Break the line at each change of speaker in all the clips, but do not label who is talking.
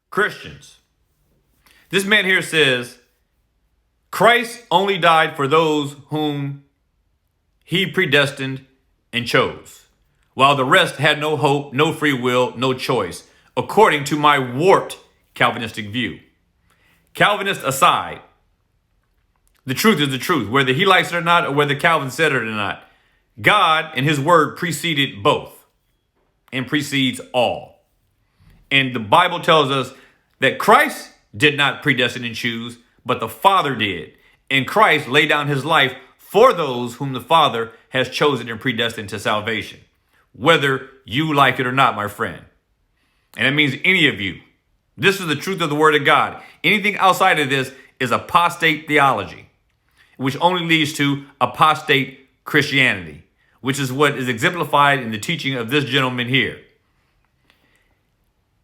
Christians. This man here says, Christ only died for those whom he predestined and chose, while the rest had no hope, no free will, no choice, according to my warped Calvinistic view. Calvinist aside, the truth is the truth, whether he likes it or not, or whether Calvin said it or not. God and his word preceded both and precedes all. And the Bible tells us that Christ did not predestine and choose, but the Father did. And Christ laid down his life for those whom the Father has chosen and predestined to salvation, whether you like it or not, my friend. And that means any of you. This is the truth of the word of God. Anything outside of this is apostate theology, which only leads to apostate Christianity, which is what is exemplified in the teaching of this gentleman here.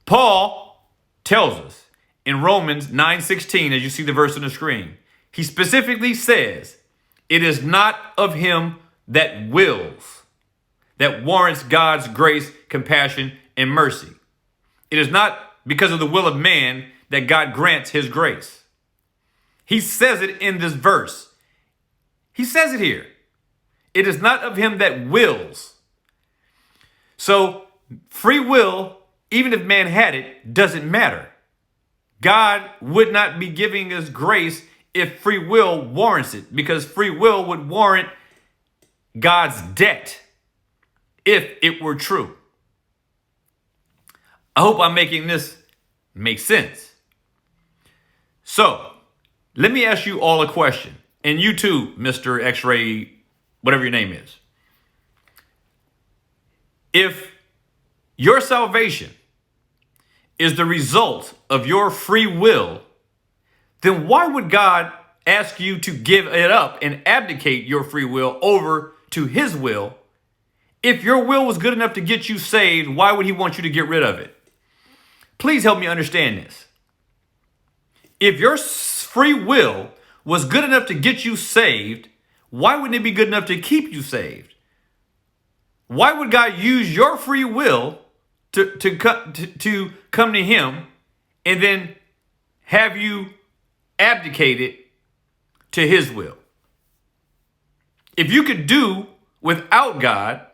Paul tells us in Romans 9:16, as you see the verse on the screen, he specifically says, it is not of him that wills, that warrants God's grace, compassion, and mercy. It is not because of the will of man that God grants his grace. He says it in this verse. He says it here. It is not of him that wills. So free will, even if man had it, doesn't matter. God would not be giving us grace if free will warrants it, because free will would warrant God's debt if it were true. I hope I'm making this make sense. So let me ask you all a question, and you too, Mr. X-Ray, whatever your name is. If your salvation is the result of your free will, then why would God ask you to give it up and abdicate your free will over to his will? If your will was good enough to get you saved, why would he want you to get rid of it? Please help me understand this. If your free will was good enough to get you saved, why wouldn't it be good enough to keep you saved? Why would God use your free will to come to him and then have you abdicate it to his will? If you could do without God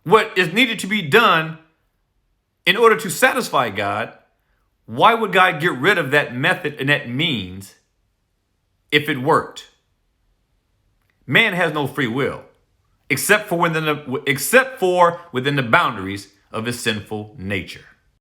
what is needed to be done in order to satisfy God, why would God get rid of that method and that means if it worked? Man has no free will except for within the boundaries of his sinful nature.